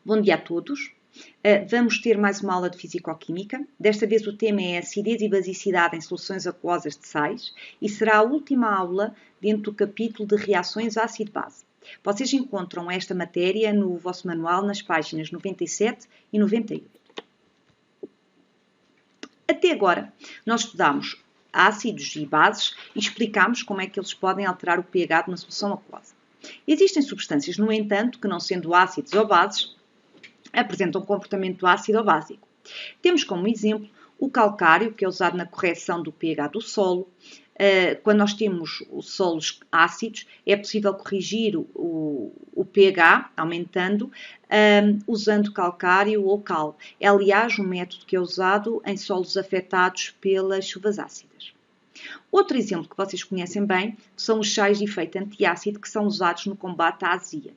Bom dia a todos. Vamos ter mais uma aula de Fisicoquímica. Desta vez o tema é acidez e basicidade em soluções aquosas de sais e será a última aula dentro do capítulo de reações ácido-base. Vocês encontram esta matéria no vosso manual nas páginas 97 e 98. Até agora, nós estudamos ácidos e bases e explicámos como é que eles podem alterar o pH de uma solução aquosa. Existem substâncias, no entanto, que não sendo ácidos ou bases, apresentam um comportamento ácido ou básico. Temos como exemplo o calcário, que é usado na correção do pH do solo. Quando nós temos solos ácidos, é possível corrigir o pH, aumentando, usando calcário ou cal. É, aliás, um método que é usado em solos afetados pelas chuvas ácidas. Outro exemplo que vocês conhecem bem são os sais de efeito antiácido que são usados no combate à azia.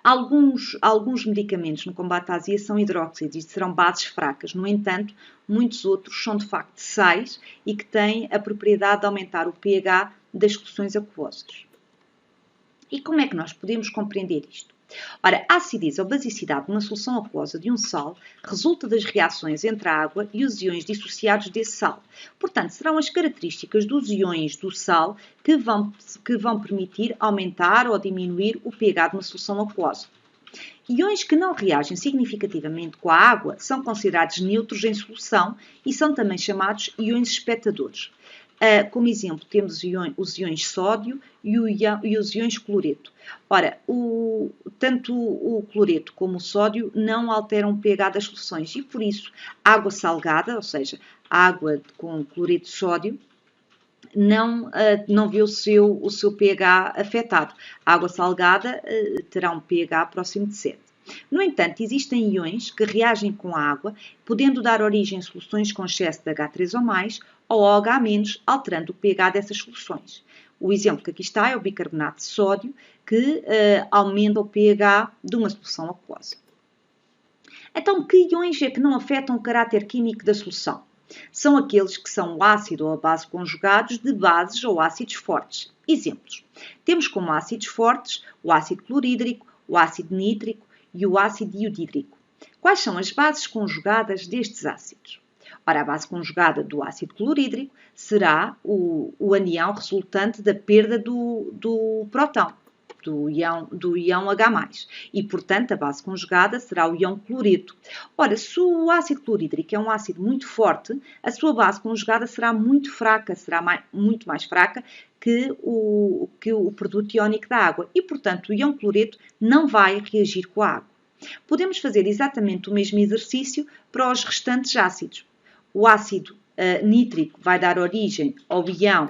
Alguns medicamentos no combate à azia são hidróxidos e serão bases fracas. No entanto, muitos outros são de facto sais e que têm a propriedade de aumentar o pH das soluções aquosas. E como é que nós podemos compreender isto? Ora, a acidez ou basicidade de uma solução aquosa de um sal resulta das reações entre a água e os íons dissociados desse sal. Portanto, serão as características dos íons do sal que vão permitir aumentar ou diminuir o pH de uma solução aquosa. Íons que não reagem significativamente com a água são considerados neutros em solução e são também chamados íons espectadores. Como exemplo, temos os íons sódio e os íons cloreto. Ora, tanto o cloreto como o sódio não alteram o pH das soluções e, por isso, água salgada, ou seja, água com cloreto de sódio, não vê o seu pH afetado. A água salgada terá um pH próximo de 7. No entanto, existem íons que reagem com a água, podendo dar origem a soluções com excesso de H3 ou mais, ou OH-, alterando o pH dessas soluções. O exemplo que aqui está é o bicarbonato de sódio, que aumenta o pH de uma solução aquosa. Então, que íons é que não afetam o caráter químico da solução? São aqueles que são o ácido ou a base conjugados de bases ou ácidos fortes. Exemplos. Temos como ácidos fortes o ácido clorídrico, o ácido nítrico e o ácido iodídrico. Quais são as bases conjugadas destes ácidos? Ora, a base conjugada do ácido clorídrico será o anião resultante da perda do próton, do íon H+. E, portanto, a base conjugada será o íon cloreto. Ora, se o ácido clorídrico é um ácido muito forte, a sua base conjugada será muito fraca, muito mais fraca que o produto iónico da água. E, portanto, o íon cloreto não vai reagir com a água. Podemos fazer exatamente o mesmo exercício para os restantes ácidos. O ácido nítrico vai dar origem ao íon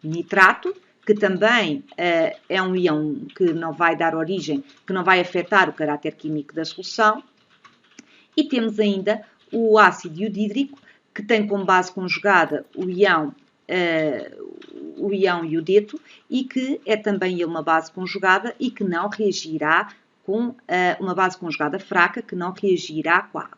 nitrato, que também é um íon que não vai dar origem, que não vai afetar o caráter químico da solução. E temos ainda o ácido iodídrico, que tem como base conjugada o íon iodeto e que é também ele uma base conjugada e que não reagirá com uma base conjugada fraca, que não reagirá com a água.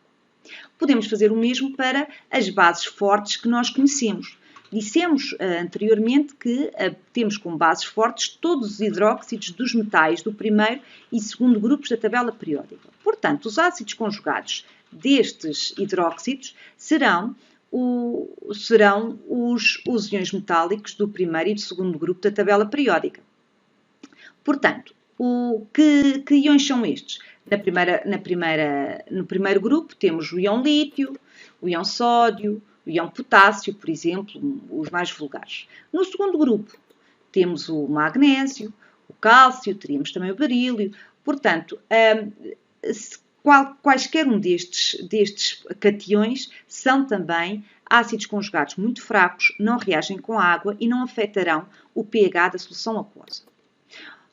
Podemos fazer o mesmo para as bases fortes que nós conhecemos. Dissemos anteriormente que temos como bases fortes todos os hidróxidos dos metais do primeiro e segundo grupos da tabela periódica. Portanto, os ácidos conjugados destes hidróxidos serão os íons metálicos do primeiro e do segundo grupo da tabela periódica. Portanto, que íons são estes? No primeiro grupo temos o íon lítio, o íon sódio, o íon potássio, por exemplo, os mais vulgares. No segundo grupo temos o magnésio, o cálcio, teríamos também o berílio. Portanto, quaisquer um destes cationes são também ácidos conjugados muito fracos, não reagem com a água e não afetarão o pH da solução aquosa.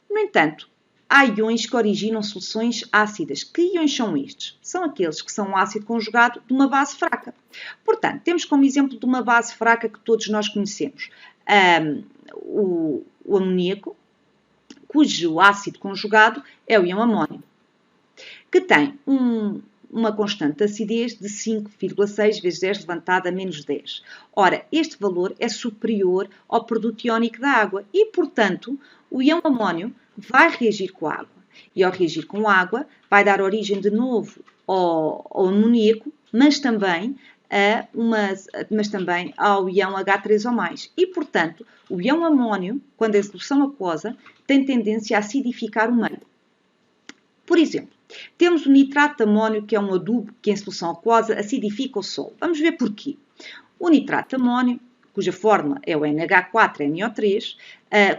No entanto, há íons que originam soluções ácidas. Que íons são estes? São aqueles que são um ácido conjugado de uma base fraca. Portanto, temos como exemplo de uma base fraca que todos nós conhecemos o amoníaco, cujo ácido conjugado é o íon amónio, que tem uma constante de acidez de 5,6 vezes 10 elevado a menos 10. Ora, este valor é superior ao produto iónico da água e, portanto, o íon amónio vai reagir com a água. E ao reagir com água, vai dar origem de novo ao amoníaco, mas também ao ião H3O+. E, portanto, o ião amónio, quando em solução aquosa, tem tendência a acidificar o meio. Por exemplo, temos o nitrato de amónio, que é um adubo que em solução aquosa acidifica o solo. Vamos ver porquê. O nitrato de amónio, cuja fórmula é o NH4NO3,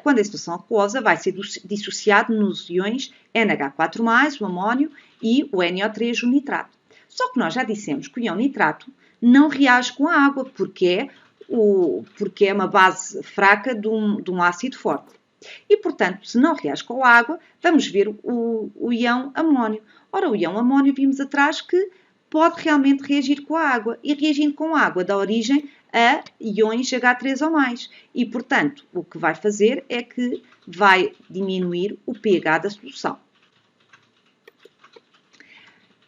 quando em solução aquosa vai ser dissociado nos iões NH4+, o amónio, e o NO3, o nitrato. Só que nós já dissemos que o ião nitrato não reage com a água, porque é uma base fraca de um ácido forte. E, portanto, se não reage com a água, vamos ver o ião amónio. Ora, o ião amónio vimos atrás que pode realmente reagir com a água. E reagindo com a água dá origem a iões H3O+. E, portanto, o que vai fazer é que vai diminuir o pH da solução.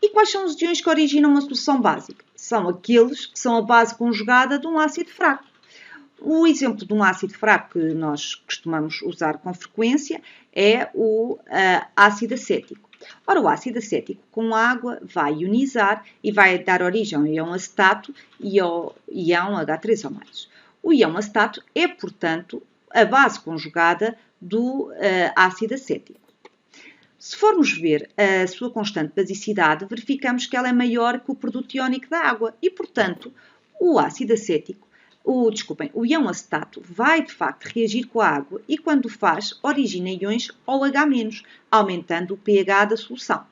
E quais são os iões que originam uma solução básica? São aqueles que são a base conjugada de um ácido fraco. O exemplo de um ácido fraco que nós costumamos usar com frequência é o ácido acético. Ora, o ácido acético com água vai ionizar e vai dar origem ao ião acetato e ao ião H3O+. O ião acetato é, portanto, a base conjugada do ácido acético. Se formos ver a sua constante basicidade, verificamos que ela é maior que o produto iónico da água e, portanto, o ácido acético, o ião acetato vai, de facto, reagir com a água e, quando o faz, origina iões OH-, aumentando o pH da solução.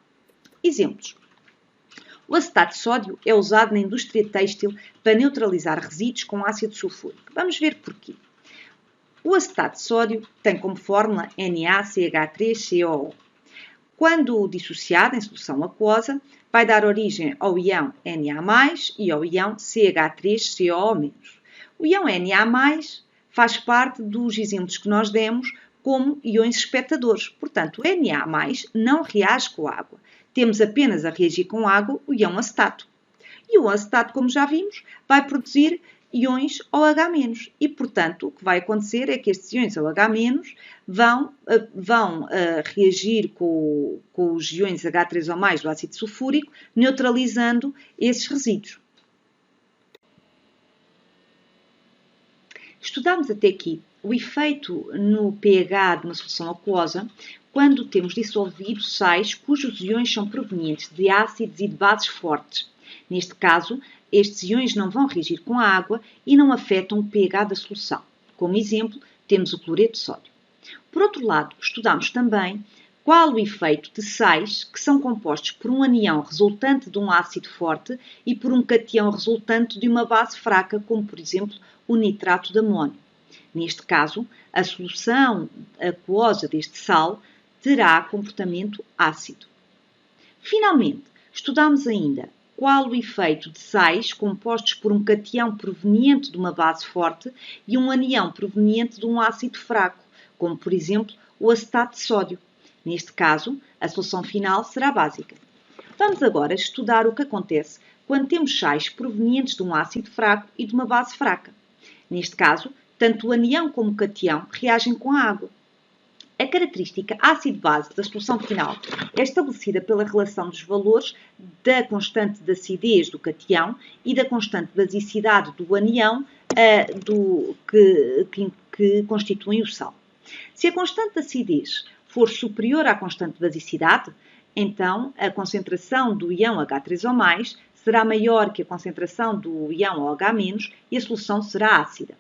Exemplos. O acetato de sódio é usado na indústria têxtil para neutralizar resíduos com ácido sulfúrico. Vamos ver porquê. O acetato de sódio tem como fórmula NaCH3COO. Quando dissociado em solução aquosa, vai dar origem ao ião Na+, e ao ião CH3COO-. O ião Na+, faz parte dos exemplos que nós demos como iões espectadores. Portanto, o Na+, não reage com a água. Temos apenas a reagir com a água o ião acetato. E o acetato, como já vimos, vai produzir iões OH-. E, portanto, o que vai acontecer é que estes iões OH- vão reagir com os iões H3O+, do ácido sulfúrico, neutralizando esses resíduos. Estudamos até aqui o efeito no pH de uma solução aquosa quando temos dissolvido sais cujos iões são provenientes de ácidos e de bases fortes. Neste caso, estes iões não vão reagir com a água e não afetam o pH da solução. Como exemplo, temos o cloreto de sódio. Por outro lado, estudamos também qual o efeito de sais que são compostos por um anião resultante de um ácido forte e por um catião resultante de uma base fraca, como por exemplo o nitrato de amónio. Neste caso, a solução aquosa deste sal terá comportamento ácido. Finalmente, estudamos ainda qual o efeito de sais compostos por um catião proveniente de uma base forte e um anião proveniente de um ácido fraco, como por exemplo o acetato de sódio. Neste caso, a solução final será básica. Vamos agora estudar o que acontece quando temos sais provenientes de um ácido fraco e de uma base fraca. Neste caso, tanto o anião como o catião reagem com a água. A característica ácido-base da solução final é estabelecida pela relação dos valores da constante de acidez do catião e da constante de basicidade do anião que constituem o sal. Se a constante de acidez for superior à constante de basicidade, então a concentração do ião H3O+, será maior que a concentração do ião OH- e a solução será ácida.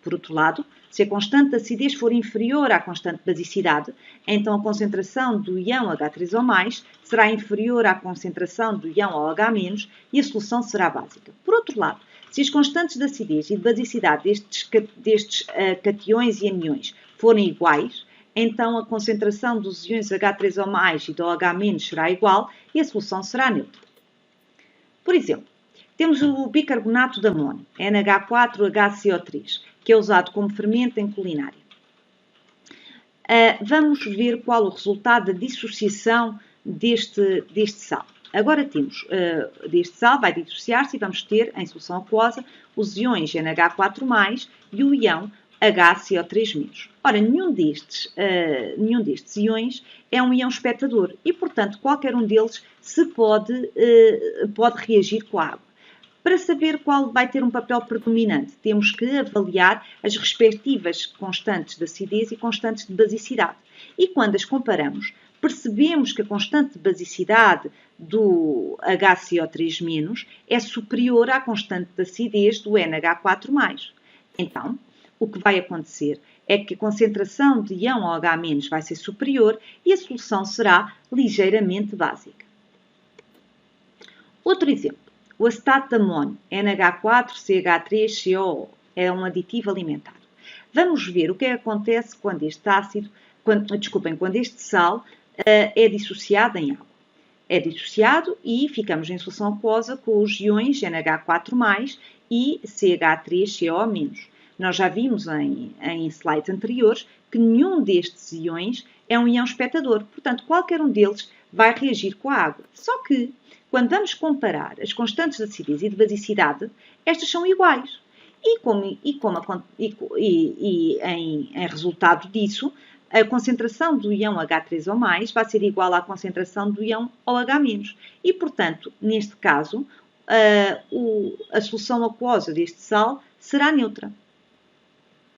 Por outro lado, se a constante de acidez for inferior à constante de basicidade, então a concentração do ião H3O+, será inferior à concentração do ião OH- e a solução será básica. Por outro lado, se as constantes de acidez e de basicidade destes catiões e aniões forem iguais, então a concentração dos iões H3O+, e do OH- será igual e a solução será neutra. Por exemplo, temos o bicarbonato de amónio, NH4HCO3, que é usado como fermento em culinária. Vamos ver qual o resultado da dissociação deste sal. Agora temos, deste sal vai dissociar-se e vamos ter, em solução aquosa, os iões NH4+, e o ião HCO3-. Ora, nenhum destes íons é um íon espectador e, portanto, qualquer um deles pode reagir com a água. Para saber qual vai ter um papel predominante, temos que avaliar as respectivas constantes de acidez e constantes de basicidade. E quando as comparamos, percebemos que a constante de basicidade do HCO3- é superior à constante de acidez do NH4+. Então, o que vai acontecer é que a concentração de íon OH- vai ser superior e a solução será ligeiramente básica. Outro exemplo. O acetato de amónio, NH4CH3COO, é um aditivo alimentar. Vamos ver o que acontece quando este sal é dissociado em água. É dissociado e ficamos em solução aquosa com os íons NH4+, e CH3CO-. Nós já vimos em slides anteriores que nenhum destes íons é um íon espectador, portanto, qualquer um deles vai reagir com a água. Só que, quando vamos comparar as constantes de acidez e de basicidade, estas são iguais. Em resultado disso, a concentração do íon H3O+, vai ser igual à concentração do íon OH-. E, portanto, neste caso, a solução aquosa deste sal será neutra.